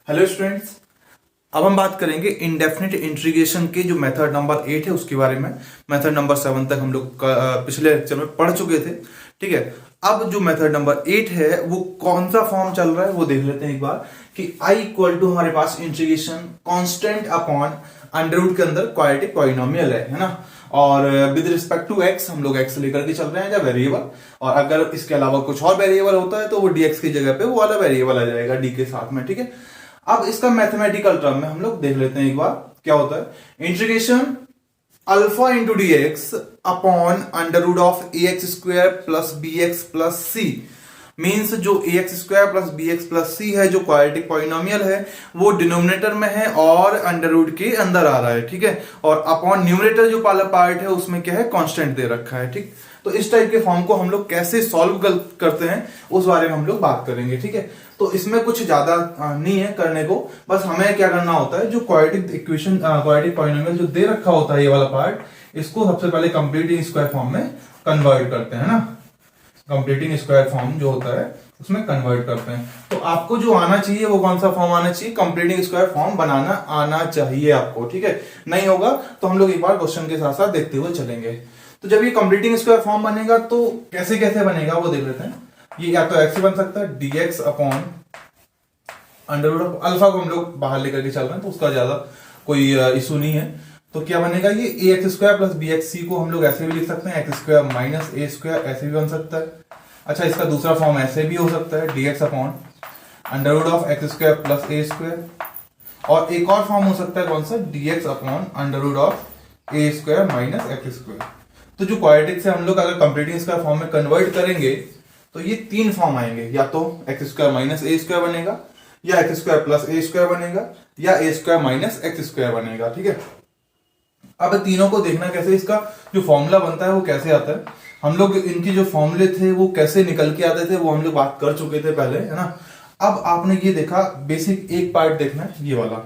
Hello students. अब हम बात करेंगे इंडेफिनिट इंटीग्रेशन के जो मेथड नंबर 8 है उसके बारे में। मेथड नंबर 7 तक हम लोग पिछले लेक्चर में पढ़ चुके थे। ठीक है, अब जो मेथड नंबर 8 है वो कौन सा फॉर्म चल रहा है वो देख लेते हैं एक बार कि आई इक्वल टू हमारे पास integration constant upon under root के अंदर क्वाड्रेटिक पॉलिनोमियल है ना। और विद रिस्पेक्ट टू एक्स हम लोग एक्स लेकर के चल रहे हैं या वेरिएबल, और अगर इसके अलावा कुछ और वेरिएबल होता है तो वो डीएक्स की जगह पे वो वाला वेरिएबल आ जाएगा डी के साथ में। ठीक है, अब इसका मैथमेटिकल टर्म में हम लोग देख लेते हैं एक बार क्या होता है। Integration alpha into D X upon under root of A X square plus B X plus C means जो A X square plus B X plus C है जो क्वाड्रेटिक पॉलिनोमियल है वो डिनोमिनेटर में है और अंडर रूट के अंदर आ रहा है। ठीक है, और अपॉन न्यूमरेटर जो वाला पार्ट है उसमें क्या है, कांस्टेंट दे रखा है। ठीक, तो इस टाइप के फॉर्म को हम लोग कैसे सॉल्व करते हैं उस बारे में हम लोग बात करेंगे। ठीक है, तो इसमें कुछ ज्यादा नहीं है करने को, बस हमें क्या करना होता है, जो क्वाड्रेटिक इक्वेशन क्वाड्रेटिक पॉलिनोमियल जो दे रखा होता है ये वाला पार्ट, इसको सबसे पहले कंप्लीटिंग स्क्वायर फॉर्म में कन्वर्ट करते हैं ना। कंप्लीटिंग स्क्वायर फॉर्म जो होता है उसमें कन्वर्ट करते हैं। तो आपको जो आना चाहिए वो कौन सा फॉर्म आना चाहिए, कंप्लीटिंग स्क्वायर फॉर्म बनाना आना चाहिए आपको। ठीक है, नहीं होगा तो हम लोग एक बार क्वेश्चन के साथ साथ देखते हुए चलेंगे। तो जब ये कंप्लीटिंग स्क्वायर फॉर्म बनेगा तो कैसे कैसे बनेगा वो देख लेते हैं। ये या तो एक्स बन सकता है dx upon under root of alpha को हम लोग बाहर लेकर के चल रहे हैं तो उसका ज्यादा कोई इशू नहीं है। तो क्या बनेगा, ये A X square plus B X C को हम लोग ऐसे भी लिख सकते हैं, एक्स स्क्वायर माइनस ए स्क्वायर ऐसे भी बन सकता है। अच्छा, इसका दूसरा फॉर्म ऐसे भी हो सकता है dx upon under root of x square plus a square, और एक और फॉर्म हो सकता है कौन सा, dx upon under root of a square minus x square. तो जो क्वाड्रेटिक से हम लोग अगर कंप्लीटिंग स्क्वायर फॉर्म में कन्वर्ट करेंगे तो ये तीन फॉर्म आएंगे, या तो एक्स स्क्वायर माइनस ए स्क्वायर बनेगा, या x square plus a square बनेगा, या a square minus x square बनेगा। ठीक है, अब तीनों को देखना कैसे, इसका जो फॉर्मूला बनता है वो कैसे आता है, हम लोग इनके जो फॉर्मूले थे वो कैसे निकल के आते थे वो हम लोग बात कर चुके थे पहले, है ना। अब आपने ये देखा, बेसिक एक पार्ट देखना है ये वाला,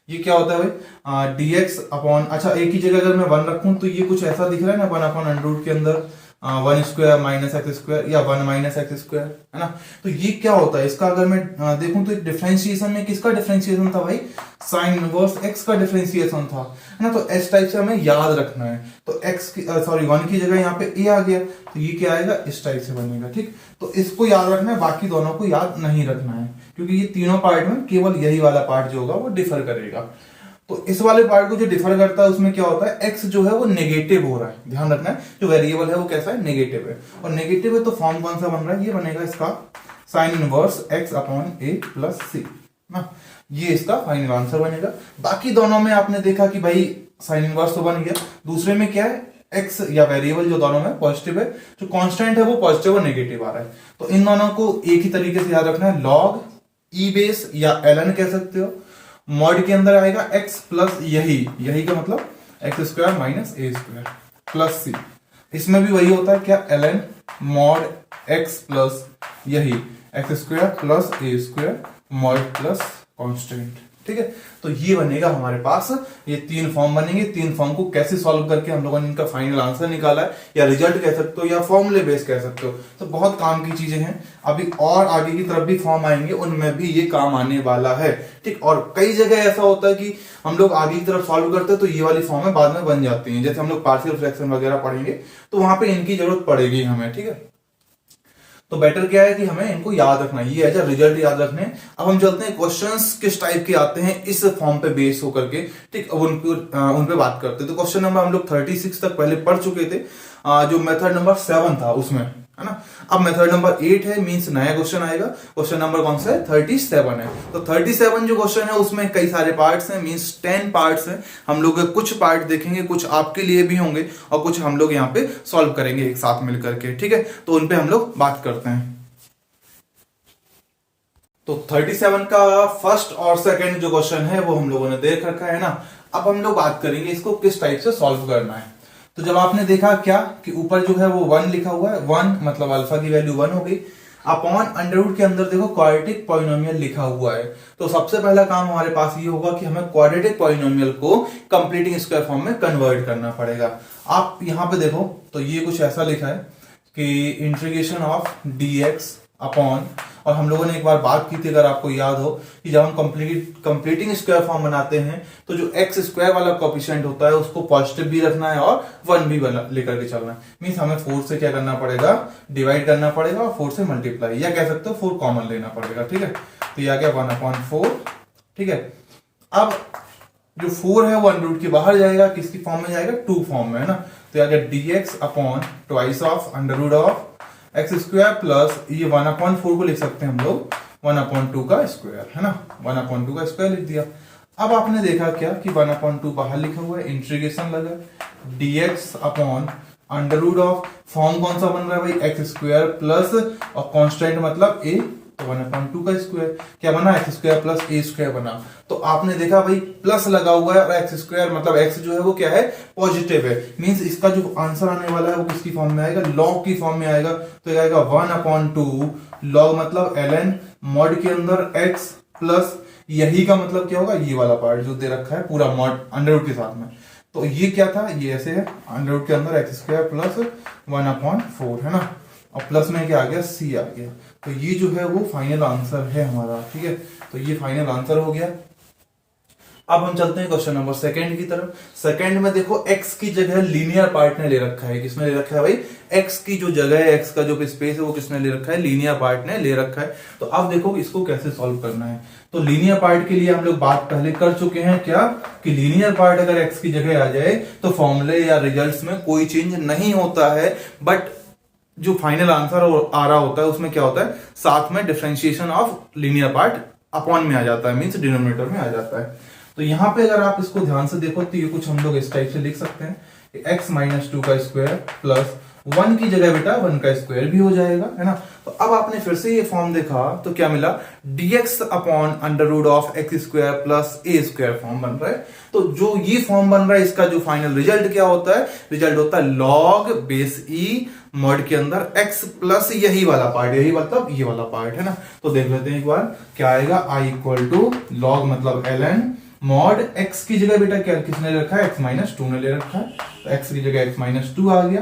ये क्या होता है भाई, dx अपॉन, अच्छा एक ही जगह अगर मैं 1 रखूं तो ये कुछ ऐसा दिख रहा है ना, 1 अपॉन अंडर रूट के अंदर 1 स्क्वायर माइनस एक्स स्क्वायर या 1 माइनस एक्स स्क्वायर, है ना। तो ये क्या होता है, इसका अगर मैं देखूं तो डिफरेंशिएशन में किसका डिफरेंशिएशन था भाई, साइन इनवर्स एक्स का डिफरेंशिएशन था, है ना। तो इस टाइप से हमें याद रखना है। तो एक्स की 1 की जगह यहाँ पे ए आ गया तो ये क्या आएगा, इस टाइप से बनेगा। ठीक, तो इसको याद रखना है, बाकी दोनों को याद नहीं रखना है, क्योंकि ये तीनों पार्ट में केवल यही वाला पार्ट जो होगा वो डिफर करेगा। तो इस वाले पार्ट को जो डिफर करता है उसमें क्या होता है, x जो है वो नेगेटिव हो रहा है, ध्यान रखना है, जो वेरिएबल है वो कैसा है, नेगेटिव है। और नेगेटिव है तो फॉर्म कौन सा बन रहा है, ये बनेगा इसका साइन इनवर्स x अपॉन ए प्लस सी ना, ये इसका फाइनल आंसर बनेगा। बाकी दोनों में आपने देखा कि भाई साइन इनवर्स तो बन गया, दूसरे में क्या है, x या वेरिएबल जो दोनों में पॉजिटिव है, जो कांस्टेंट है वो पॉजिटिव और नेगेटिव आ रहा है। तो इन दोनों को एक ही तरीके से याद रखना है, लॉग ई बेस या ln कह सकते हो, मॉड के अंदर आएगा x प्लस यही का मतलब एक्स स्क्वायर माइनस ए स्क्वायर प्लस सी, इसमें भी वही होता है क्या, ln मॉड x प्लस यही x square plus a square mod plus constant. ठीक है, तो ये बनेगा हमारे पास, ये तीन फॉर्म बनेंगे। तीन फॉर्म को कैसे सॉल्व करके हम लोगों ने इनका फाइनल आंसर निकाला है, या रिजल्ट कह सकते हो या फॉर्मूले बेस कह सकते हो, तो बहुत काम की चीजें हैं। अभी और आगे की तरफ भी फॉर्म आएंगे, उनमें भी ये काम आने वाला है। ठीक, और कई जगह ऐसा होता है कि हम लोग आगे की तरफ सॉल्व करते हैं तो ये वाली फॉर्म बाद में बन जाती है, जैसे हम लोग पार्शियल फ्रैक्शन वगैरह पढ़ेंगे तो वहां पे इनकी जरूरत पड़ेगी हमें। ठीक है, तो बेटर क्या है कि हमें इनको याद रखना, ये है जब रिजल्ट याद रखने। अब हम चलते हैं क्वेश्चंस किस टाइप के आते हैं इस फॉर्म पे बेस होकर के। ठीक, अब उन पे बात करते हैं। तो क्वेश्चन नंबर हम लोग 36 तक पहले पढ़ चुके थे, जो मेथड नंबर 7 था उसमें, है ना। अब मेथड नंबर 8 है, मींस नया क्वेश्चन आएगा। क्वेश्चन नंबर कौन सा है, 37 है। तो 37 जो क्वेश्चन है उसमें कई सारे पार्ट्स हैं, मींस 10 पार्ट्स हैं। हम लोग कुछ पार्ट देखेंगे, कुछ आपके लिए भी होंगे और कुछ हम लोग यहाँ पे सॉल्व करेंगे एक साथ मिलकर के। ठीक है, तो उन पे हम लोग बात करते हैं। तो 37 का फर्स्ट और सेकंड जो क्वेश्चन है वो हम लोगों ने देख रखा है ना। अब हम लोग बात करेंगे इसको किस टाइप से सॉल्व करना है। तो जब आपने देखा क्या कि ऊपर जो है वो 1 लिखा हुआ है, 1 मतलब अल्फा की वैल्यू 1 हो गई, अपॉन अंडर रूट के अंदर देखो क्वाड्रेटिक पॉलिनोमियल लिखा हुआ है। तो सबसे पहला काम हमारे पास ये होगा कि हमें क्वाड्रेटिक पॉलिनोमियल को कंप्लीटिंग स्क्वायर फॉर्म में कन्वर्ट करना पड़ेगा। आप यहां पे देखो तो ये कुछ ऐसा लिखा है कि इंटीग्रेशन ऑफ dx अपॉन, और हम लोगों ने एक बार बात की थी अगर आपको याद हो कि जब हम कंप्लीटिंग स्क्वायर फॉर्म बनाते हैं तो जो एक्स स्क्वायर वाला कोएफिशिएंट होता है उसको पॉजिटिव भी रखना है और 1 भी लेकर के चलना है। मींस हमें 4 से क्या करना पड़ेगा, डिवाइड करना पड़ेगा और 4 से मल्टीप्लाई, या कह सकते हो 4 कॉमन लेना पड़ेगा। ठीक है, तो यह आ गया 1/4। ठीक है, अब जो 4 है वो अंडर रूट के बाहर जाएगा, किसकी फॉर्म में जाएगा, 2 फॉर्म में, है ना। तो यह आ गया dx upon twice of under root of x square plus ये 1/4 को लिख सकते हैं हम लोग 1/2 का स्क्वायर, है ना, 1/2 का स्क्वायर लिख दिया। अब आपने देखा क्या कि 1/2 बाहर लिखा हुआ है, इंटीग्रेशन लगा, dx upon under root of, form कौन सा बन रहा है भाई, एक्स स्क्वायर प्लस और कांस्टेंट मतलब a, तो 1/2 का स्क्वायर क्या बना, x square plus a square बना। तो आपने देखा भाई प्लस लगा हुआ है और एक्स स्क्वायर मतलब एक्स जो है वो क्या है, पॉजिटिव है। मींस इसका जो आंसर आने वाला है वो किसकी फॉर्म में आएगा, लॉग की फॉर्म में आएगा। तो ये आएगा 1/2 लॉग मतलब ln मॉड के अंदर x प्लस यही का मतलब क्या होगा, ये वाला पार्ट जो दे रखा है पूरा मॉड अंडर रूट के साथ में। तो ये क्या था, ये ऐसे है अंडर रूट के अंदर एक्स स्क्वायर प्लस 1/4, है ना, और प्लस में क्या आ गया, c आ गया। तो ये जो है वो फाइनल आंसर है हमारा। ठीक है, तो ये फाइनल आंसर हो गया। अब हम चलते हैं क्वेश्चन नंबर सेकंड की तरफ। सेकंड में देखो x की जगह लीनियर पार्ट ने ले रखा है, किसने ले रखा है भाई, x की जो जगह है, x का जो स्पेस है वो किसने ले रखा है, लीनियर पार्ट ने ले रखा है। तो अब देखो इसको कैसे सॉल्व करना है। तो लीनियर पार्ट के लिए हम लोग बात पहले कर चुके हैं क्या, कि लीनियर पार्ट अगर x की जगह आ जाए तो फॉर्मूले या रिजल्ट्स में कोई चेंज नहीं होता है, बट जो फाइनल आंसर आ रहा होता है उसमें क्या होता है, साथ में differentiation of linear part upon में आ जाता है, मींस डिनोमिनेटर में आ जाता है। तो यहां पे अगर आप इसको ध्यान से देखो तो ये कुछ हम लोग इस टाइप से लिख सकते हैं, x-2 का स्क्वायर प्लस 1 की जगह बेटा 1 का स्क्वायर भी हो जाएगा, है ना। तो अब आपने फिर से ये फॉर्म देखा तो क्या मिला, dx upon under root of x square plus a square form बन रहा है। तो जो ये फॉर्म बन रहा है इसका जो फाइनल रिजल्ट क्या होता है, रिजल्ट होता है लॉग बेस ई मॉड के अंदर x प्लस यही वाला पार्ट, यही मतलब ये वाला पार्ट, है ना। तो देख लेते हैं एक बार क्या आएगा, i इक्वल टू लॉग मतलब ln मॉड x की जगह बेटा क्या किसने ले रखा है, x-2 ने ले रखा है, तो x की जगह x-2 आ गया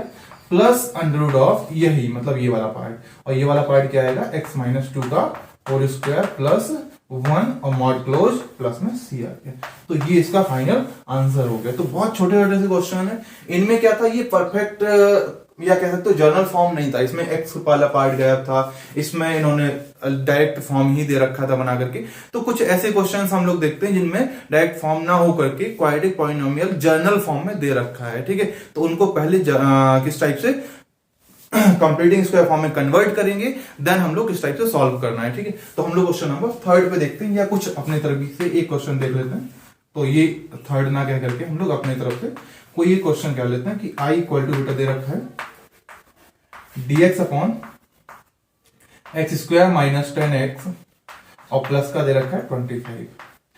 प्लस अंडर रूट ऑफ यही मतलब ये वाला पार्ट, और ये वाला पार्ट क्या आएगा, x-2 का होल स्क्वायर प्लस 1 और मॉड क्लोज प्लस में c आ गया। तो ये इसका फाइनल आंसर हो गया। तो बहुत छोटे छोटे से क्वेश्चन है, इनमें क्या था, ये परफेक्ट या कह सकते हो जर्नल फॉर्म नहीं था, इसमें एक्स वाला पार्ट गायब था, इसमें इन्होंने डायरेक्ट फॉर्म ही दे रखा था बना करके। तो कुछ ऐसे क्वेश्चंस हम लोग देखते हैं जिनमें डायरेक्ट फॉर्म ना हो करके क्वाड्रेटिक पॉलिनोमियल जर्नल फॉर्म में दे रखा है। ठीक है, तो उनको पहले किस टाइप से कंप्लीटिंग स्क्वायर फॉर्म में कन्वर्ट करेंगे, देन हम लोग किस टाइप से सॉल्व करना है। ठीक है, तो हम लोग क्वेश्चन नंबर थर्ड पे देखते हैं, या कुछ अपने तरफ से एक क्वेश्चन देख लेते हैं। तो ये थर्ड ना कह करके हम लोग अपनी तरफ से कोई एक क्वेश्चन कह लेते हैं कि i इक्वल टू बेटा दे रखा है dx upon x square minus 10x और प्लस का दे रखा है 25।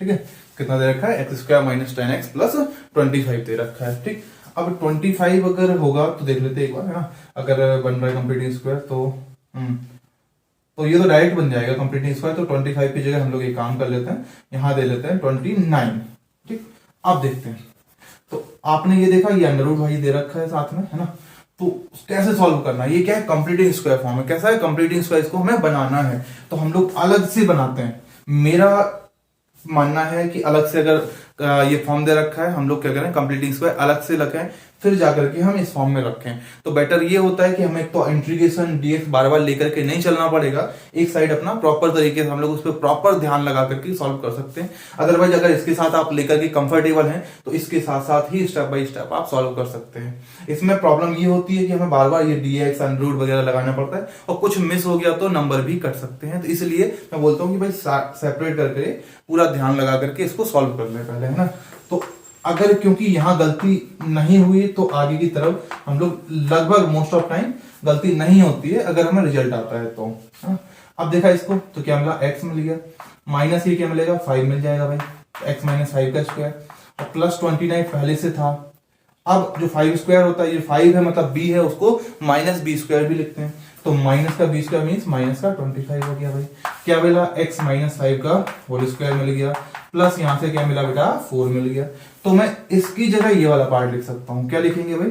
ठीक है, कितना दे रखा है, x square minus 10x plus 25 दे रखा है। ठीक, अब 25 अगर होगा तो देख लेते हैं एक बार, है ना, अगर बन रहा है कंप्लीटिंग स्क्वायर तो ये तो डायरेक्ट बन जाएगा कंप्लीटिंग स्क्वायर। तो 25 की जगह हम लोग एक काम कर लेते हैं, यहां दे लेते हैं 29। ठीक, अब देखते हैं। तो आपने ये देखा, ये अंडर रूट भाई दे रखा है साथ में, है ना। तो कैसे सॉल्व करना है, ये क्या है, कंप्लीटिंग स्क्वायर फॉर्म है। कैसा है कंप्लीटिंग स्क्वायर, इसको हमें बनाना है तो हम लोग अलग से बनाते हैं। मेरा मानना है कि अलग से अगर ये फॉर्म दे रखा है, हम लोग क्या करें, कंप्लीटिंग स्क्वायर अलग से रखें, फिर जाकर के हम इस फॉर्म में रखें। तो बेटर ये होता है कि हमें एक तो इंटीग्रेशन dx बार बार लेकर के नहीं चलना पड़ेगा, एक साइड अपना प्रॉपर तरीके से हम लोग उस पर प्रॉपर ध्यान लगा करके सॉल्व कर सकते हैं। अदरवाइज अगर इसके साथ आप लेकर के कंफर्टेबल हैं तो इसके साथ साथ ही स्टेप बाय स्टेप आप सॉल्व कर सकते हैं। इसमें प्रॉब्लम ये होती है कि हमें बार बार ये dx अंडर रूट वगैरह लगाना पड़ता है, और कुछ मिस हो गया तो नंबर भी कट सकते हैं। तो इसलिए मैं बोलता हूँ कि भाई सेपरेट करके पूरा ध्यान लगा करके इसको सॉल्व कर ले पहले, है ना। तो अगर क्योंकि यहां गलती नहीं हुई तो आगे की तरफ हम लोग लगभग मोस्ट ऑफ टाइम गलती नहीं होती है अगर हमें रिजल्ट आता है तो। अब देखा इसको तो क्या मिला, x मिल गया, माइनस ये क्या मिलेगा, 5 मिल जाएगा भाई, x माइनस 5 का स्क्वायर, और प्लस 29 पहले से था। अब जो 5 स्क्वायर होता है, ये 5 है मतलब b है, उसको माइनस b स्क्वायर भी लिखते हैं। तो माइनस का b स्क्वायर मीन्स माइनस का 25 हो गया भाई। क्या मिला, x माइनस 5 का होल स्क्वायर मिल गया, प्लस यहां से क्या मिला बेटा, 4 मिल गया। तो मैं इसकी जगह ये वाला पार्ट लिख सकता हूं, क्या लिखेंगे भाई,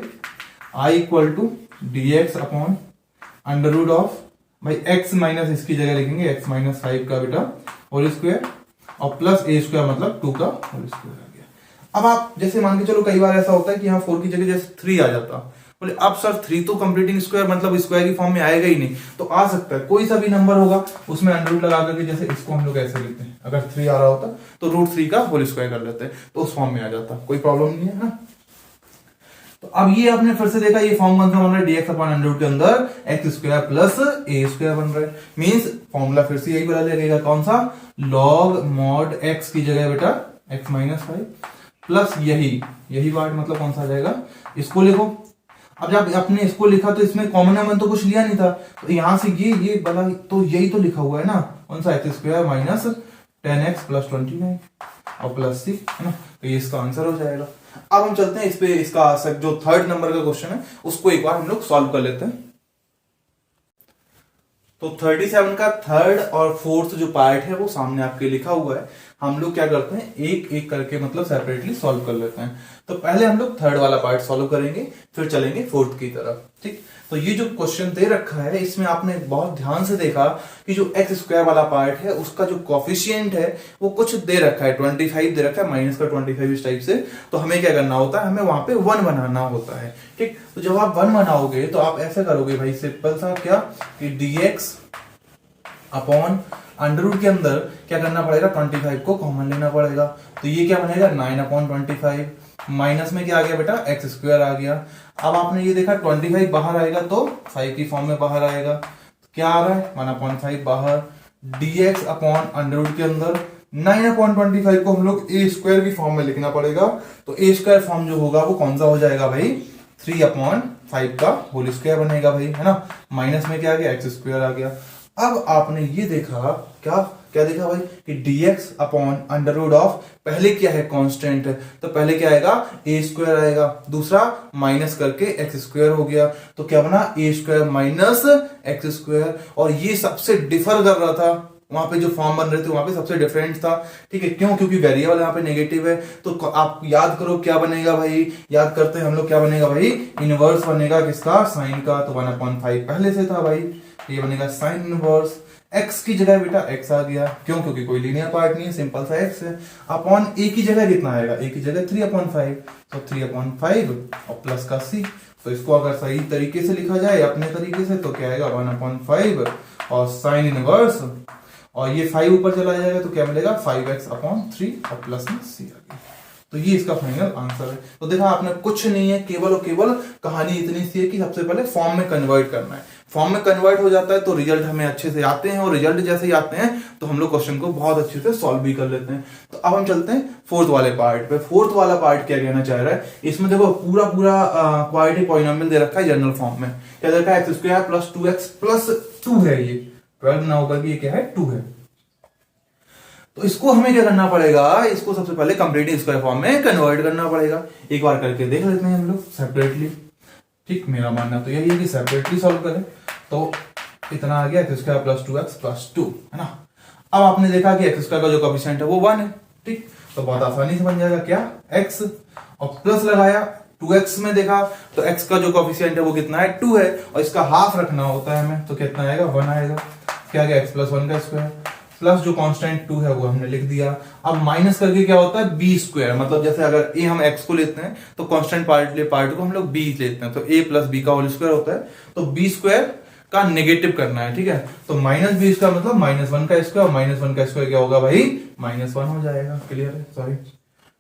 i equal to dx upon under root of भाई x माइनस इसकी जगह लिखेंगे x माइनस 5 का बेटा होल स्क्वायर और प्लस a स्क्वायर मतलब 2 का होल स्क्वायर आ गया। अब आप जैसे मान के चलो कई बार ऐसा होता है कि यहाँ 4 की जगह जैसे 3 आ जाता, बोले अब सर 3 तो कंप्लीटिंग स्क्वायर मतलब स्क्वायर की फॉर्म में आएगा ही नहीं, तो आ सकता है कोई सा भी नंबर होगा उसमें अंडर रूट लगा करके, जैसे इसको हम लोग ऐसे लेते हैं, अगर 3 आ रहा होता तो √3 का होल स्क्वायर कर लेते हैं तो उस फॉर्म में आ जाता, कोई प्रॉब्लम नहीं है ना। तो अब ये आपने फिर से देखा ये फॉर्म कौन सा बन रहा है, dx अपॉन अंडर रूट के अंदर x square plus a square बन रहा है, मींस फॉर्मूला फिर से यही बदल लगेगा, कौन सा, log mod x की जगह बेटा x माइनस 5 प्लस यही पार्ट मतलब कौन सा आ जाएगा, इसको लिखो। अब जब आपने इसको लिखा तो इसमें कॉमन एलिमेंट तो कुछ लिया नहीं था, तो यहां से ये बड़ा तो यही तो लिखा हुआ है ना, कौन सा, x square minus 10x plus 29 और प्लस c है ना, तो ये इसका आंसर हो जाएगा। अब हम चलते हैं इस पे, इसका जो थर्ड नंबर का क्वेश्चन है उसको एक बार हम लोग सॉल्व कर लेते हैं। तो 37 का थर्ड और फोर्थ जो पार्ट है वो सामने आपके लिखा हुआ है, हम लोग क्या करते हैं एक एक करके मतलब सेपरेटली सॉल्व कर लेते हैं। तो पहले हम लोग थर्ड वाला पार्ट सॉल्व करेंगे, फिर चलेंगे फोर्थ की तरफ, ठीक। तो ये जो क्वेश्चन दे रखा है इसमें आपने बहुत ध्यान से देखा कि जो एक्स स्क्वायर वाला पार्ट है उसका जो कोफिशिएंट है वो कुछ दे रखा है, 25 दे रखा है, माइनस का 25 इस टाइप से। तो हमें क्या करना होता है, हमें वहां पे 1 बनाना होता है, ठीक। तो जब आप 1 बनाओगे तो आप ऐसा करोगे भाई, सिंपल सा क्या कि dx अपॉन अंडर रूट के अंदर क्या करना पड़ेगा, 25 को कॉमन लेना पड़ेगा, तो ये क्या बनेगा 9/25, माइनस में क्या आ गया बेटा एक्स स्क्वायर आ गया। अब आपने ये देखा 25 बाहर आएगा तो 5 की फॉर्म में बाहर आएगा, तो क्या आ रहा है 1/5 बाहर, dx अपॉन अंडर रूट के अंदर 9/25 को हम लोग a स्क्वायर की फॉर्म में लिखना पड़ेगा, तो a स्क्वायर फॉर्म जो होगा वो कौन सा हो जाएगा भाई, 3/5 का होल स्क्वायर बनेगा भाई, है ना, माइनस में क्या आ गया एक्स स्क्वायर आ गया। अब आपने ये देखा क्या देखा भाई कि dx upon under root of, पहले क्या है कांस्टेंट है तो पहले क्या आएगा a स्क्वायर आएगा, दूसरा माइनस करके एक्स स्क्वायर हो गया, तो क्या बना a square minus x square, और ये सबसे डिफर कर रहा था, वहां पे जो फॉर्म बन रहे थे वहां पे सबसे डिफरेंट था, ठीक है, क्यों, क्योंकि वेरिएबल यहाँ पे नेगेटिव है। तो आप याद करो क्या बनेगा भाई, याद करते हैं हम लोग, क्या बनेगा भाई, इनवर्स बनेगा किसका, साइन का, तो 1/5 पहले से था भाई, ये बनेगा साइन इनवर्स, x की जगह बेटा x आ गया, क्यों, क्योंकि कोई लीनियर पार्ट नहीं है, सिंपल सा x है, अपॉन a की जगह कितना आएगा, a की जगह 3/5, तो 3/5 और प्लस का c, तो इसको अगर सही तरीके से लिखा जाए अपने तरीके से तो क्या आएगा 1/5 और साइन इनवर्स, और ये 5 ऊपर चला जाएगा तो क्या मिलेगा 5x/3 और प्लस में c आ गया। तो ये इसका फाइनल आंसर है। तो देखा आपने, कुछ नहीं है, केवल और केवल कहानी इतनी सी है कि सबसे पहले फॉर्म में कन्वर्ट करना है, फॉर्म में कन्वर्ट हो जाता है तो रिजल्ट हमें अच्छे से आते हैं, और रिजल्ट जैसे ही आते हैं तो हम लोग क्वेश्चन को बहुत अच्छे से सॉल्व भी कर लेते हैं। तो अब हम चलते हैं फोर्थ वाले पार्ट पे। फोर्थ वाला पार्ट क्या कहना चाह रहा है, इसमें देखो पूरा क्वाड्रेटिक पॉलिनोमियल दे रखा है जनरल फॉर्म में, क्या दे रखा है x square plus 2x plus 2 है, ये 12 ना होगा कि ये क्या है 2 है। तो इसको हमें क्या करना पड़ेगा, इसको सबसे पहले कंप्लीट स्क्वायर फॉर्म में कन्वर्ट करना पड़ेगा। एक बार करके देख लेते हैं हम लोग सेपरेटली, ठीक। मेरा मानना तो यही है कि सेपरेटली सॉल्व करें, तो इतना आ गया x square plus 2x plus 2, है ना। अब आपने देखा कि x स्क्वायर का जो कोएफिशिएंट है वो 1 है, ठीक, तो बहुत आसानी से बन जाएगा क्या x, और प्लस लगाया 2x में देखा तो x का जो कोएफिशिएंट है वो कितना है 2 है, और इसका हाफ रखना होता है हमें, तो कितना आएगा 1 आएगा, क्या आ गया x प्लस 1 का स्क्वायर, प्लस जो कांस्टेंट 2 है वो हमने लिख दिया। अब माइनस करके क्या होता है b स्क्वायर, मतलब जैसे अगर a हम x को लेते हैं तो कांस्टेंट पार्ट को हम लोग b लेते हैं, तो a प्लस b का होल स्क्वायर होता है, तो b स्क्वायर का नेगेटिव करना है, ठीक है, तो माइनस b का मतलब -1 का स्क्वायर, -1 का स्क्वायर क्या होगा भाई -1 हो जाएगा, क्लियर है, सॉरी,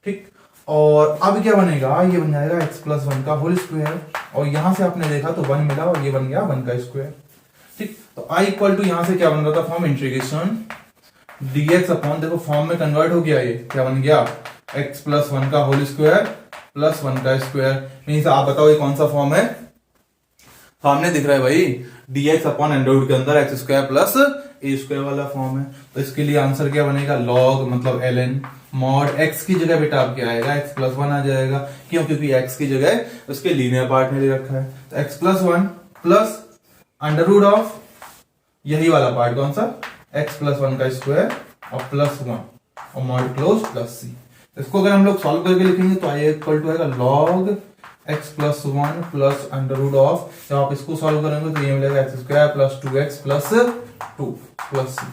ठीक। और अब क्या बनेगा, ये बन जाएगा x प्लस 1 का होल स्क्वायर, और यहां से आपने देखा तो 1 मिला और ये बन गया 1 का स्क्वायर, ठीक। तो i इक्वल टू यहां से क्या बन रहा था फॉर्म, इंटीग्रेशन dx अपॉन, देखो फॉर्म में कन्वर्ट हो गया, ये क्या बन गया x प्लस 1 का होल स्क्वायर प्लस 1 का स्क्वायर, मींस आप बताओ ये कौन सा फॉर्म है, सामने दिख रहा है भाई dx अपॉन अंडर रूट के अंदर x square plus a square वाला फॉर्म है। तो इसके लिए आंसर क्या बनेगा, log मतलब ln मॉड x की जगह बेटा आप क्या आएगा x प्लस 1 आ जाएगा, क्यों, क्योंकि x की जगह उसके लीनियर पार्ट में दे रखा है, तो x plus 1 plus under root of यही वाला पार्ट कौन सा x प्लस 1 का स्क्वायर और प्लस 1 और मॉड क्लोज प्लस c। इसको अगर हम लोग सॉल्व करके लिखेंगे तो i इक्वल टू आएगा log x plus one plus under root of, जब आप इसको सॉल्व करेंगे तो ये मिलेगा x square plus 2x plus 2 plus c।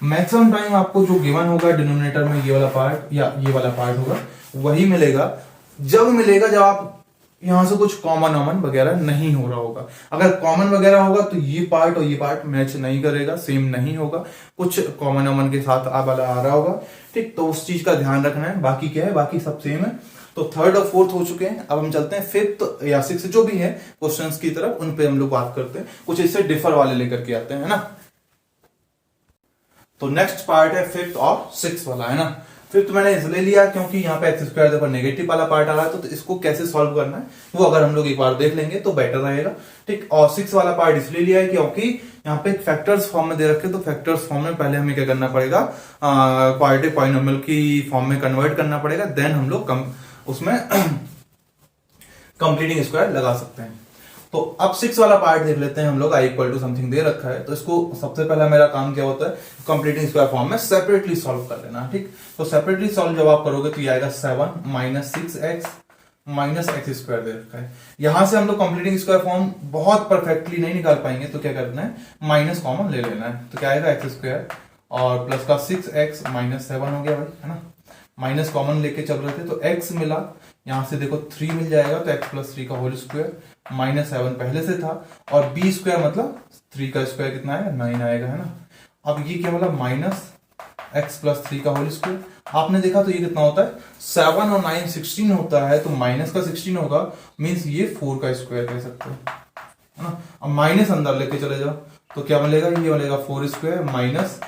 Maximum time आपको जो गिवन होगा डिनोमिनेटर में ये वाला पार्ट या ये वाला पार्ट होगा वही मिलेगा, जब आप यहां से कुछ कॉमन वगैरह नहीं हो रहा होगा। अगर कॉमन वगैरह होगा तो ये पार्ट और ये पार्ट मैच नहीं करेगा, सेम नहीं होगा, कुछ कॉमन के साथ आप वाला आ रहा होगा, ठीक। तो उस चीज का ध्यान रखना है। बाकी क्या है, बाकी सब सेम है। तो थर्ड और फोर्थ हो चुके हैं। अब हम चलते हैं फिफ्थ या सिक्स जो भी है क्वेश्चंस की तरफ, उन पे हम लोग बात करते हैं, कुछ इससे डिफर वाले लेकर के आते हैं, है ना। तो नेक्स्ट पार्ट है फिफ्थ और सिक्स वाला, है ना। फिफ्थ मैंने इसलिए लिया क्योंकि यहाँ पे एक्स स्क्वायर पर नेगेटिव वाला पार्ट आ रहा है, तो इसको कैसे सॉल्व करना है वो अगर हम लोग एक बार देख लेंगे तो बेटर रहेगा, ठीक। और सिक्स वाला पार्ट इसलिए लिया है क्योंकि यहाँ पे फैक्टर्स फॉर्म में दे रखे, तो फैक्टर्स फॉर्म में पहले हमें क्या करना पड़ेगा, क्वाड्रेटिक पॉलिनोमियल की फॉर्म में कन्वर्ट करना पड़ेगा, देन हम लोग उसमें कंप्लीटिंग स्क्वायर लगा सकते हैं। तो अब सिक्स वाला पार्ट देख लेते हैं हम लोग। आई इक्वल टू समथिंग दे रखा है, तो इसको सबसे पहला मेरा काम क्या होता है, कंप्लीटिंग स्क्वायर फॉर्म में सेपरेटली सॉल्व कर लेना, ठीक। तो सेपरेटली सॉल्व जब आप करोगे तो ये आएगा 7 minus 6x minus x square दे रखा है। यहां से हम लोग कंप्लीटिंग स्क्वायर फॉर्म बहुत परफेक्टली नहीं निकाल पाएंगे, तो क्या करना है, माइनस कॉमन ले लेना है। तो क्या आएगा एक्स स्क्वायर और प्लस का 6x माइनस 7 हो गया भाई, है ना। माइनस कॉमन लेके चल रहे थे तो x मिला, यहां से देखो 3 मिल जाएगा, तो x प्लस 3 का होल स्क्वायर माइनस 7 पहले से था, और b स्क्वायर मतलब 3 का स्क्वायर कितना आएगा, 9 आएगा, है ना। अब ये क्या मतलब माइनस x प्लस 3 का होल स्क्वायर, आपने देखा तो ये कितना होता है, 7 और 9 16 होता है, तो माइनस का 16 होगा, मीन्स ये 4 का स्क्वायर कह सकते हो, है ना। अब माइनस अंदर लेके चले जाओ तो क्या मिलेगा, ये मिलेगा 4 स्क्वायर माइनस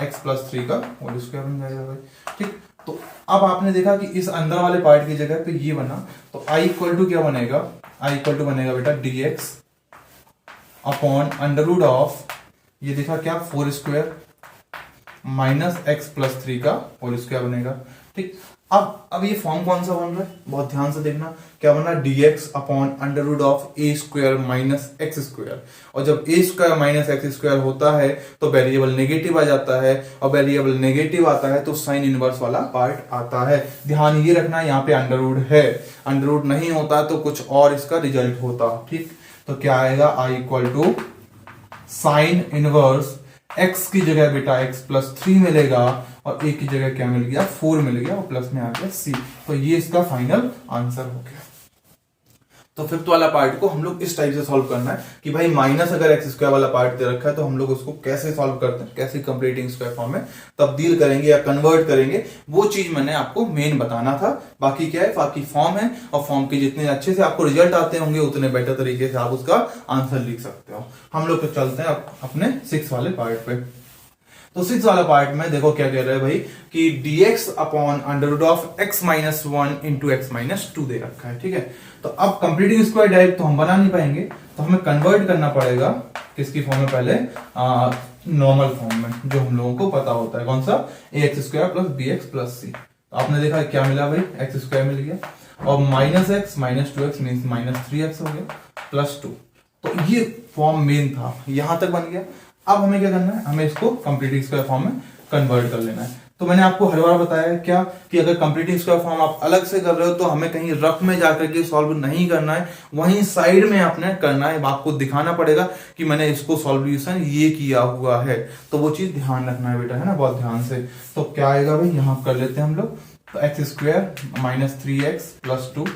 x प्लस 3 का होल स्क्वायर बन जाएगा भाई, ठीक। तो अब आपने देखा कि इस अंदर वाले पार्ट की जगह पे ये बना, तो i इक्वल टू क्या बनेगा, i इक्वल टू बनेगा बेटा dx upon under root of, ये देखा क्या 4 स्क्वायर माइनस एक्स प्लस 3 का होल स्क्वायर बनेगा, ठीक। अब ये फॉर्म कौन सा बन रहा है, बहुत ध्यान से देखना, क्या बन रहा है, dx upon under root of a square minus x square. और जब a square minus x square होता है तो वेरिएबल नेगेटिव आ जाता है, और वेरिएबल नेगेटिव आता है तो साइन इनवर्स वाला पार्ट आता है। ध्यान ये रखना, यहाँ पे अंडर रूट है, अंडर रूट नहीं होता तो कुछ और इसका रिजल्ट होता, ठीक। तो क्या आएगा, I equal to sine inverse x की जगह बेटा x प्लस 3 मिलेगा, और a की जगह क्या मिल गया, 4 मिल गया, और प्लस में आ गया c। तो ये इसका फाइनल आंसर हो गया। तो फिफ्थ वाला पार्ट को हम लोग इस टाइप से सॉल्व करना है कि भाई माइनस अगर एक्स स्क्वायर वाला पार्ट दे रखा है तो हम लोग उसको कैसे सॉल्व करते हैं, कैसे कंप्लीटिंग स्क्वायर फॉर्म में तब्दील करेंगे या कन्वर्ट करेंगे, वो चीज मैंने आपको मेन बताना था। बाकी क्या है, बाकी फॉर्म है, और फॉर्म के जितने अच्छे से आपको रिजल्ट आते होंगे उतने बेटर तरीके से आप उसका आंसर लिख सकते हो। हम लोग तो चलते हैं अपने सिक्स वाले पार्ट पे। तो सिक्स वाला पार्ट में देखो क्या कह रहा है भाई कि dx upon under root of x minus 1 into x minus 2 दे रखा है, ठीक है। तो अब कंप्लीटिंग स्क्वायर डायरेक्ट तो हम बना नहीं पाएंगे, तो हमें कन्वर्ट करना पड़ेगा किसकी फॉर्म में, पहले नॉर्मल फॉर्म में, जो हम लोगों को पता होता है, कौन सा, ax square plus bx plus c। तो आपने देखा क्या मिला भाई, एक्स स्क्वायर मिल गया, और minus x minus 2x mean minus 3x हो गया प्लस 2। तो ये फॉर्म मेन था, यहां तक बन गया। अब हमें क्या करना है, हमें इसको कंप्लीटिंग स्क्वायर फॉर्म में कन्वर्ट कर लेना है। तो मैंने आपको हर बार बताया क्या कि अगर कंप्लीटिंग स्क्वायर फॉर्म आप अलग से कर रहे हो तो हमें कहीं रफ में जाकर के सॉल्व नहीं करना है, वहीं साइड में आपने करना है, आपको दिखाना पड़ेगा कि मैंने इसको सॉल्यूशन ये किया हुआ है। तो वो चीज ध्यान रखना है बेटा, है ना, बहुत ध्यान से। तो क्या आएगा भाई, यहां कर लेते हैं हम लोग, तो x square minus 3x plus 2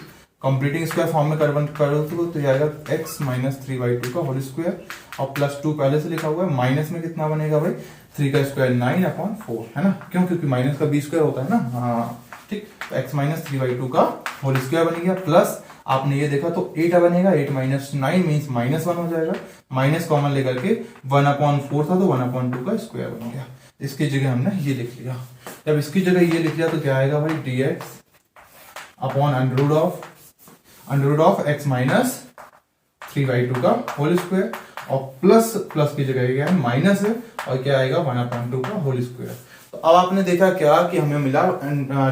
completing square form में कन्वर्ट करो तो ये आएगा x माइनस 3/2 का होल स्क्वायर, और प्लस 2 पहले से लिखा हुआ है, माइनस में कितना बनेगा भाई, 3 का स्क्वायर 9 अपॉन 4, है ना, क्यों, क्योंकि माइनस का b स्क्वायर होता है ना, हाँ ठीक। तो x माइनस 3/2 का होल स्क्वायर बन गया, प्लस आपने ये देखा तो 8 बनेगा, 8 माइनस 9 मीन्स माइनस 1 हो जाएगा, माइनस कॉमन लेकर के 1/4 था तो 1/2 का स्क्वायर बन गया। इसकी जगह हमने ये लिख लिया, जब इसकी जगह ये लिख लिया तो क्या आएगा भाई, dx upon under root of x minus 3/2 का होल स्क्वायर, और प्लस प्लस की जगह क्या है, माइनस है, और क्या आएगा 1/2 का होल स्क्वायर। तो अब आपने देखा क्या कि हमें मिला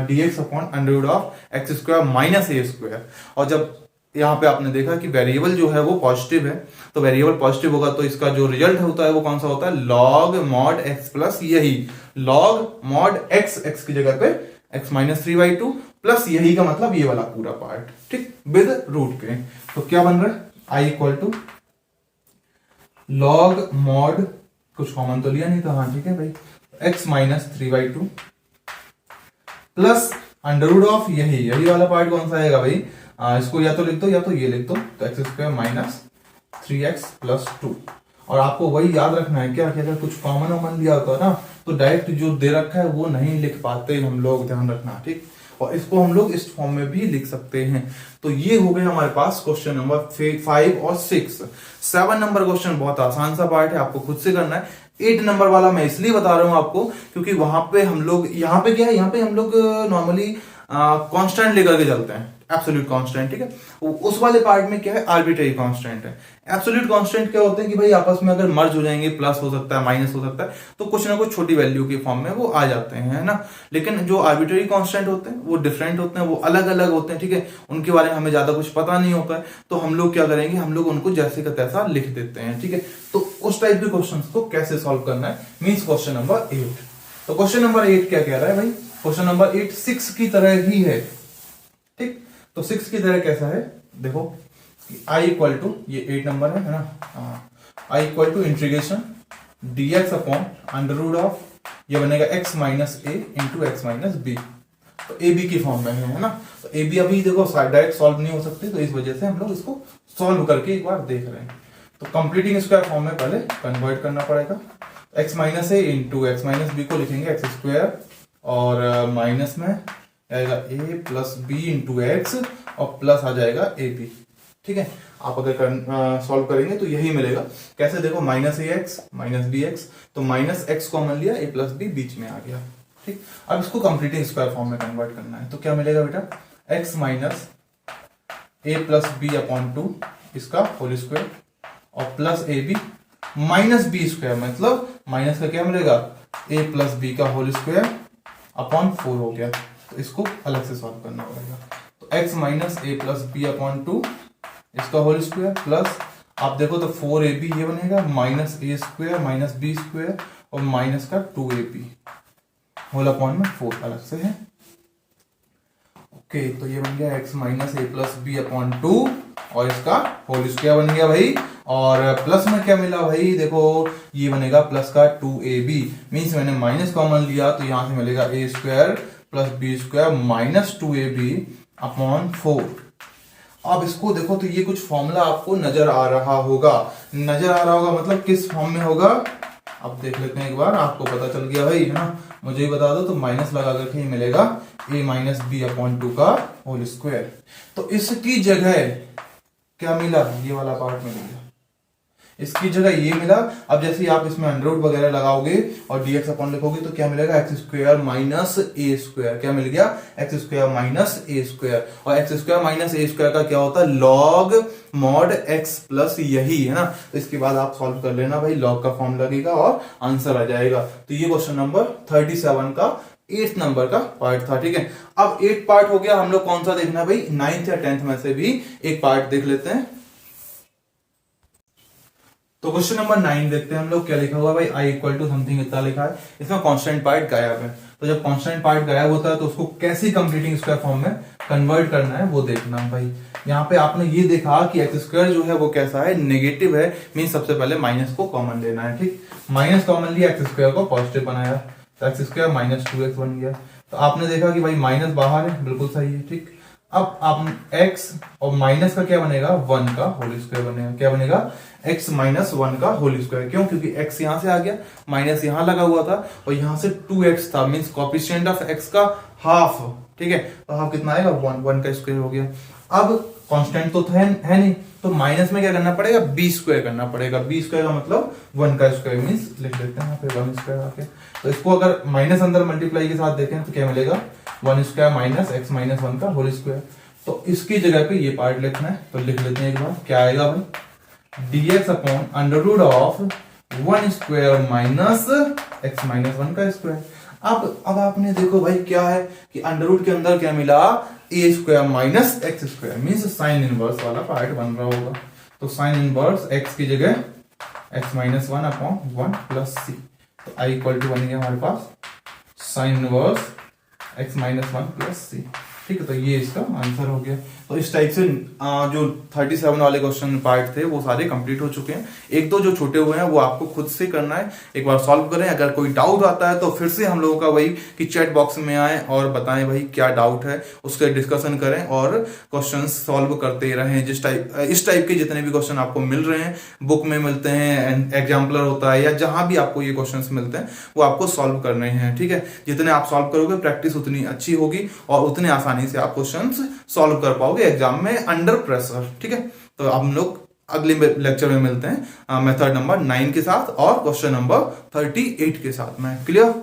dx upon under root of x square minus A square. और जब यहाँ पे आपने देखा कि वेरिएबल जो है वो पॉजिटिव है, तो वेरिएबल पॉजिटिव होगा तो इसका जो रिजल्ट होता है वो कौन सा होता है, लॉग मॉड x प्लस, यही लॉग मॉड x, x की जगह पे x माइनस 3/2, प्लस यही का मतलब ये वाला पूरा पार्ट, ठीक, विद रूट के। तो क्या बन रहा है, I equal to log mod, कुछ कॉमन तो लिया नहीं था, हाँ ठीक है भाई, x minus 3/2 plus under root of यही वाला पार्ट कौन सा आएगा भाई, इसको या तो लिख दो या तो ये लिख दो, तो x square minus 3x plus 2। और आपको वही याद रखना है क्या कि अगर कुछ कॉमन वॉमन लिया होता है ना तो डायरेक्ट जो दे रखा है वो नहीं लिख पाते हम लोग, ध्यान रखना, ठीक। और इसको हम लोग इस फॉर्म में भी लिख सकते हैं। तो ये हो गए हमारे पास क्वेश्चन नंबर 5 और 6। 7 नंबर क्वेश्चन बहुत आसान सा पार्ट है, आपको खुद से करना है। 8 नंबर वाला मैं इसलिए बता रहा हूं आपको क्योंकि वहां पे हम लोग, यहाँ पे क्या है, यहाँ पे हम लोग नॉर्मली कांस्टेंट लेकर के चलते हैं, एब्सोल्यूट कांस्टेंट, ठीक है। उस वाले पार्ट में क्या है, आर्बिट्रेरी कांस्टेंट है। एब्सोल्यूट कांस्टेंट क्या होते हैं कि भाई आपस में अगर मर्ज हो जाएंगे, प्लस हो सकता है, माइनस हो सकता है, तो कुछ ना कुछ छोटी वैल्यू के फॉर्म में वो आ जाते हैं, है ना। लेकिन जो आर्बिट्रेरी कांस्टेंट होते हैं वो डिफरेंट होते हैं, वो अलग अलग होते हैं, ठीक है। उनके बारे में हमें ज्यादा कुछ पता नहीं होता है, तो हम लोग क्या करेंगे, हम लोग उनको जैसे का तैसा लिख देते हैं, ठीक है। तो उस टाइप के क्वेश्चन को कैसे सॉल्व करना है, मीन्स क्वेश्चन नंबर 8। तो क्वेश्चन नंबर 8 क्या कह रहा है भाई, क्वेश्चन नंबर 8 6 की तरह ही है, ठीक। तो 6 की तरह कैसा है, देखो आई इक्वल टू, ये 8 नंबर है ना, I equal to integration dx upon under root of, ये बनेगा x माइनस ए इंटू एक्स माइनस बी। तो ए बी की फॉर्म में है ना। तो ए बी अभी देखो डायरेक्ट सॉल्व नहीं हो सकती, तो इस वजह से हम लोग इसको सॉल्व करके एक बार देख रहे हैं। तो कंप्लीटिंग स्क्वायर फॉर्म में पहले कन्वर्ट करना पड़ेगा। x माइनस ए इंटू एक्स माइनस बी को लिखेंगे एक्स स्क्वायर, और माइनस में आएगा a plus b into x, और प्लस आ जाएगा ए बी, ठीक है। आप अगर सॉल्व करेंगे तो यही मिलेगा। कैसे, देखो माइनस ए एक्स माइनस बी एक्स, तो माइनस एक्स कॉमन लिया, ए प्लस बी बीच में आ गया, ठीक। अब इसको कंप्लीटिंग स्क्वायर फॉर्म में कन्वर्ट करना है, तो क्या मिलेगा बेटा, x minus a plus b upon 2 इसका होल स्क्वायर, और plus a b minus b square, मतलब माइनस का क्या मिलेगा, ए प्लस बी का होल स्क्वायर अपॉन 4 हो गया। तो इसको अलग से सॉल्व करना पड़ेगा। तो x minus a plus b upon 2 इसका होल स्क्वायर, प्लस आप देखो तो 4ab ये बनेगा, माइनस ए स्क्वायर माइनस बी स्क्वायर, और माइनस का 2ab होल अपॉन में 4 अलग से है। ओके, तो ये बन गया x minus a plus b upon 2, और इसका होल स्क्वायर बन गया भाई। और प्लस में क्या मिला भाई, देखो ये बनेगा प्लस का 2ab, मीन्स मैंने माइनस कॉमन लिया, तो यहां से मिलेगा A square plus B square minus 2ab upon 4। अब इसको देखो तो ये कुछ फॉर्मूला आपको नजर आ रहा होगा, मतलब किस फॉर्म में होगा, अब देख लेते हैं एक बार, आपको पता चल गया भाई, है ना। मुझे ही बता दो, तो माइनस लगा करके मिलेगा a माइनस बी अपॉन 2 का होल स्क्वायर। तो इसकी जगह क्या मिला, ये वाला पार्ट मिल गया, इसकी जगह ये मिला। अब जैसे आप इसमें अंडर रूट वगैरह लगाओगे और dx अपॉन लिखोगे तो क्या मिलेगा, एक्स स्क्वायर माइनस ए स्क्वायर, क्या मिल गया, एक्स स्क्वायर माइनस ए स्क्वायर। और एक्स स्क्वायर माइनस ए स्क्वायर का क्या होता है, लॉग मॉड एक्स प्लस यही, है ना। तो इसके बाद आप सॉल्व कर लेना भाई, लॉग का फॉर्म लगेगा और आंसर आ जाएगा। तो ये क्वेश्चन नंबर 37 का 8 नंबर का पार्ट था, ठीक है। अब 8 पार्ट हो गया, हम लोग कौन सा देखना भाई, 9th या 10th में से भी एक पार्ट देख लेते हैं। तो क्वेश्चन नंबर 9 देखते हैं हम लोग, क्या लिखा हुआ भाई, आई इक्वल टू समथिंग इतना लिखा है, इसमें कांस्टेंट पार्ट गायब है। तो जब कांस्टेंट पार्ट गायब होता है तो उसको कैसे कंप्लीटिंग स्क्वायर फॉर्म में कन्वर्ट करना है वो देखना है भाई। यहाँ पे आपने ये देखा कि एक्स स्क्वायर जो है वो कैसा है, नेगेटिव है, मीन सबसे पहले माइनस को कॉमन लेना है, ठीक। माइनस कॉमन लिया, एक्स स्क्वायर को पॉजिटिव बनाया, तो एक्स स्क्वायर माइनस 2x बन गया। तो आपने देखा कि भाई माइनस बाहर है, बिल्कुल सही है, ठीक। अब आप x और माइनस का क्या बनेगा, 1 का होल स्क्वायर बनेगा, क्या बनेगा, x माइनस 1 का होल स्क्वायर। क्यों, क्योंकि x यहां से आ गया, माइनस यहां लगा हुआ था, और यहां से 2x था, मींस कोएफिशिएंट ऑफ x का हाफ, ठीक है। तो हाफ कितना आएगा, 1 का स्क्वायर हो गया। अब कांस्टेंट तो है नहीं, तो माइनस में क्या करना पड़ेगा, बी स्क्वायर करना पड़ेगा। बी स्क्वायर का मतलब 1 का स्क्वायर, मींस लिख लेते हैं यहाँ पे 1 स्क्वायर आके। तो इसको अगर माइनस अंदर मल्टीप्लाई के साथ देखें तो क्या मिलेगा, 1 स्क्वायर माइनस एक्स माइनस 1 का होल स्क्वायर। तो इसकी जगह पे ये पार्ट लिखना है, तो लिख लेते हैं एक बार, क्या आएगा भाई, dx upon under root of 1 square minus x minus 1 का स्क्वायर। अब आपने देखो भाई क्या है कि अंडर रूट के अंदर क्या मिला, A square minus x square, means sine inverse वाला पार्ट बन रहा होगा। तो साइन इनवर्स एक्स की जगह X minus 1 upon 1 plus C. तो आई इक्वल टू बन गया हमारे पास sine inverse X minus 1 plus C. ठीक है, तो ये इसका आंसर हो गया। तो इस टाइप से जो 37 वाले क्वेश्चन पार्ट थे वो सारे कंप्लीट हो चुके हैं। एक दो जो छोटे हुए हैं वो आपको खुद से करना है, एक बार सॉल्व करें। अगर कोई डाउट आता है तो फिर से हम लोगों का वही कि चैट बॉक्स में आए और बताएं भाई क्या डाउट है, उसके डिस्कशन करें और क्वेश्चन सॉल्व करते रहें। इस टाइप के जितने भी क्वेश्चन आपको मिल रहे हैं, बुक में मिलते हैं, एग्जाम्पलर होता है या जहां भी आपको ये क्वेश्चन मिलते हैं वो आपको सॉल्व करने हैं। ठीक है, जितने आप सॉल्व करोगे प्रैक्टिस उतनी अच्छी होगी और उतने आसानी से आप क्वेश्चंस सॉल्व कर पाओगे एग्जाम में अंडर प्रेशर। ठीक है, तो हम लोग अगले लेक्चर में मिलते हैं मेथड नंबर 9 के साथ और क्वेश्चन नंबर 38 के साथ में। क्लियर?